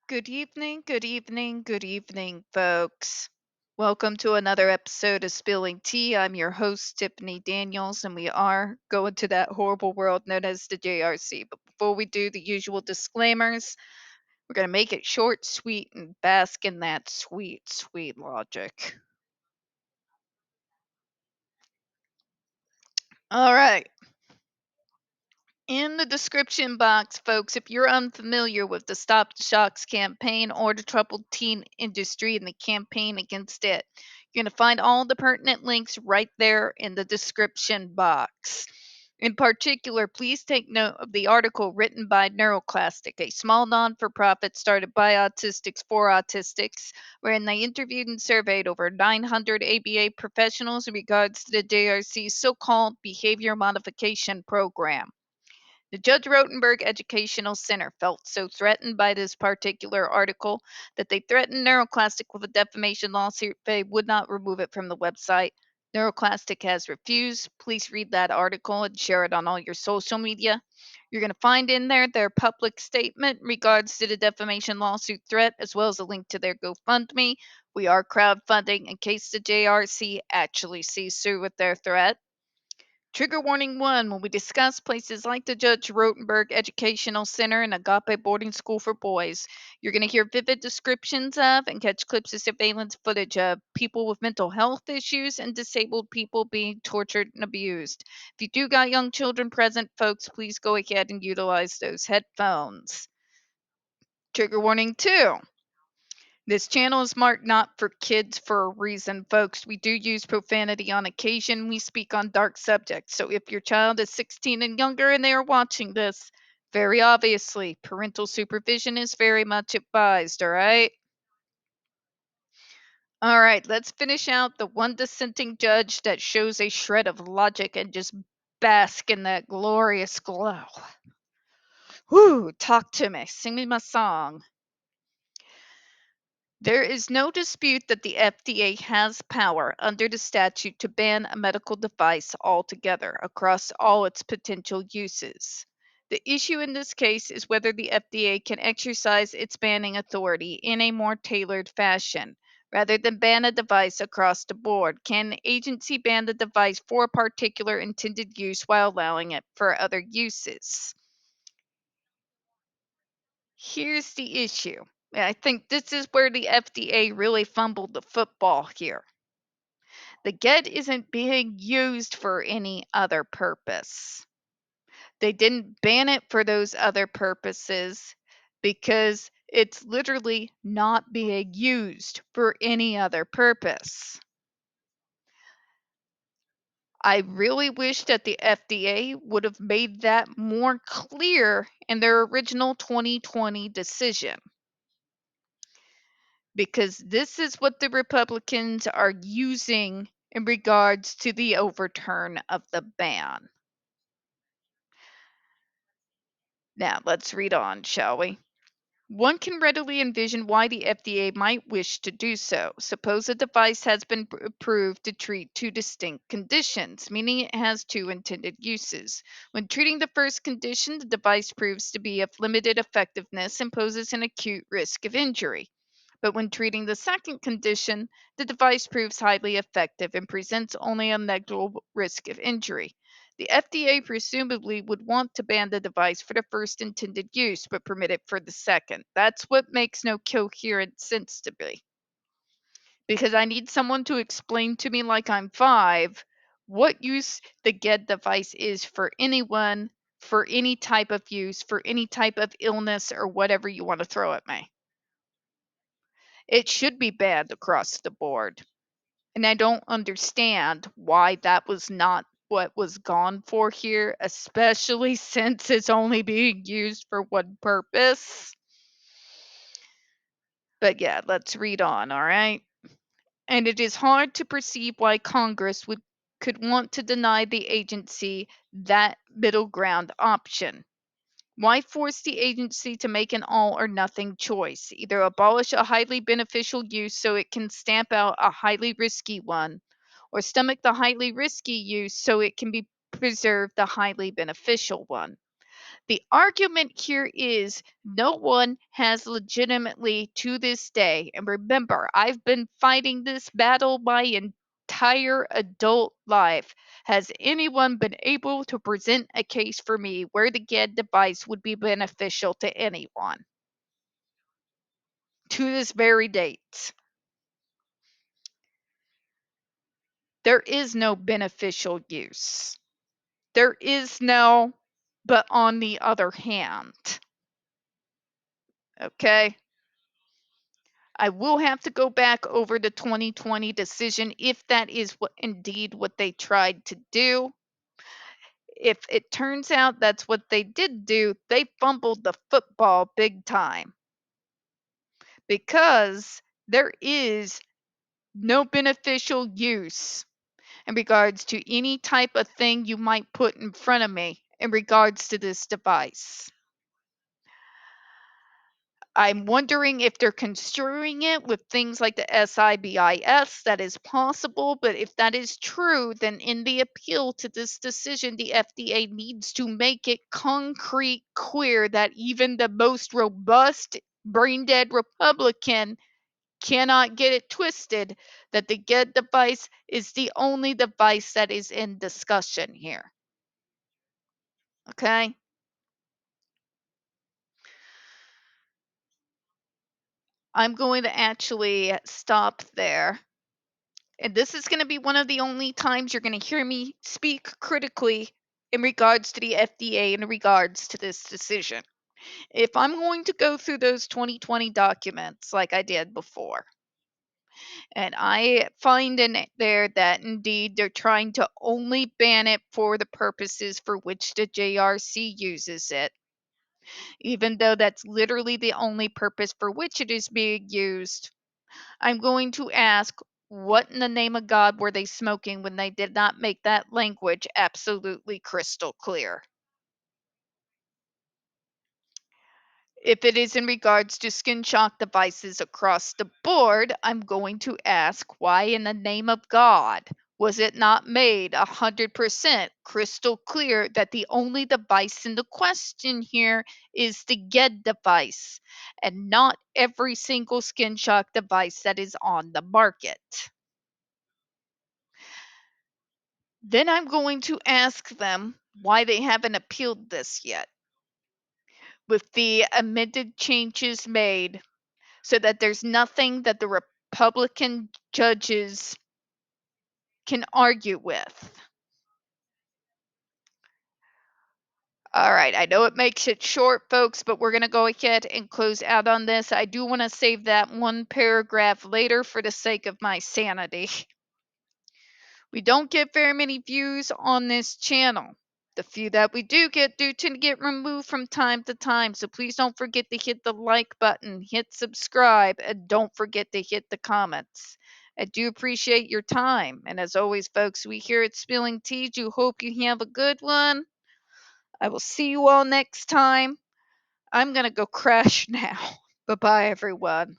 Good evening, good evening, good evening, folks. Welcome to another episode of Spilling Tea. I'm your host, Tiffany Daniels, and we are going to that horrible world known as the JRC. But before we do the usual disclaimers, we're going to make it short, sweet, and bask in that sweet, sweet logic. All right. In the description box, folks, if you're unfamiliar with the Stop the Shocks campaign or the troubled teen industry and the campaign against it, you're going to find all the pertinent links right there in the description box. In particular, please take note of the article written by NeuroClastic, a small non for profit started by autistics for autistics, wherein they interviewed and surveyed over 900 ABA professionals in regards to the JRC's so called behavior modification program. The Judge Rotenberg Educational Center felt so threatened by this particular article that they threatened NeuroClastic with a defamation lawsuit if they would not remove it from the website. NeuroClastic has refused. Please read that article and share it on all your social media. You're going to find in there their public statement in regards to the defamation lawsuit threat, as well as a link to their GoFundMe. We are crowdfunding in case the JRC actually sees through with their threat. Trigger warning 1: when we discuss places like the Judge Rotenberg Educational Center and Agape Boarding School for Boys, you're going to hear vivid descriptions of and catch clips of surveillance footage of people with mental health issues and disabled people being tortured and abused. If you do got young children present, folks, please go ahead and utilize those headphones. Trigger warning 2: this channel is marked not for kids for a reason, folks. We do use profanity on occasion. We speak on dark subjects. So if your child is 16 and younger and they are watching this, very obviously, parental supervision is very much advised, all right? All right, let's finish out the one dissenting judge that shows a shred of logic and just bask in that glorious glow. Whoo, talk to me. Sing me my song. There is no dispute that the FDA has power under the statute to ban a medical device altogether across all its potential uses. The issue in this case is whether the FDA can exercise its banning authority in a more tailored fashion. Rather than ban a device across the board, can the agency ban the device for a particular intended use while allowing it for other uses? Here's the issue. I think this is where the FDA really fumbled the football here. The GET isn't being used for any other purpose. They didn't ban it for those other purposes because it's literally not being used for any other purpose. I really wish that the FDA would have made that more clear in their original 2020 decision, because this is what the Republicans are using in regards to the overturn of the ban. Now, let's read on, shall we? One can readily envision why the FDA might wish to do so. Suppose a device has been approved to treat two distinct conditions, meaning it has two intended uses. When treating the first condition, the device proves to be of limited effectiveness and poses an acute risk of injury. But when treating the second condition, the device proves highly effective and presents only a negligible risk of injury. The FDA presumably would want to ban the device for the first intended use, but permit it for the second. That's what makes no coherent sense to me. Because I need someone to explain to me, like I'm 5, what use the GED device is for anyone, for any type of use, for any type of illness, or whatever you want to throw at me. It should be banned across the board. And I don't understand why that was not what was gone for here, especially since it's only being used for one purpose. But yeah, let's read on, all right? And it is hard to perceive why Congress could want to deny the agency that middle ground option. Why force the agency to make an all or nothing choice? Either abolish a highly beneficial use so it can stamp out a highly risky one, or stomach the highly risky use so it can be preserved the highly beneficial one. The argument here is no one has legitimately to this day, and remember, I've been fighting this battle my entire adult life. Has anyone been able to present a case for me where the GED device would be beneficial to anyone? To this very date, there is no beneficial use. There is no, but on the other hand, okay? I will have to go back over the 2020 decision if that is what indeed what they tried to do. If it turns out that's what they did do, they fumbled the football big time because there is no beneficial use in regards to any type of thing you might put in front of me in regards to this device. I'm wondering if they're construing it with things like the SIBIS. That is possible, but if that is true, then in the appeal to this decision, the FDA needs to make it concrete clear that even the most robust, brain dead Republican cannot get it twisted that the GED device is the only device that is in discussion here. Okay? I'm going to actually stop there. And this is going to be one of the only times you're going to hear me speak critically in regards to the FDA in regards to this decision. If I'm going to go through those 2020 documents like I did before, and I find in there that indeed they're trying to only ban it for the purposes for which the JRC uses it, even though that's literally the only purpose for which it is being used, I'm going to ask, what in the name of God were they smoking when they did not make that language absolutely crystal clear? If it is in regards to skin shock devices across the board, I'm going to ask, why in the name of God was it not made 100% crystal clear that the only device in the question here is the GED device and not every single skin shock device that is on the market? Then I'm going to ask them why they haven't appealed this yet with the amended changes made so that there's nothing that the Republican judges can argue with. All right, I know it makes it short, folks, but we're going to go ahead and close out on this. I do want to save that one paragraph later for the sake of my sanity. We don't get very many views on this channel. The few that we do tend to get removed from time to time. So please don't forget to hit the like button, hit subscribe, and don't forget to hit the comments. I do appreciate your time. And as always, folks, we here at Spilling Tea do hope you have a good one. I will see you all next time. I'm going to go crash now. Bye bye, everyone.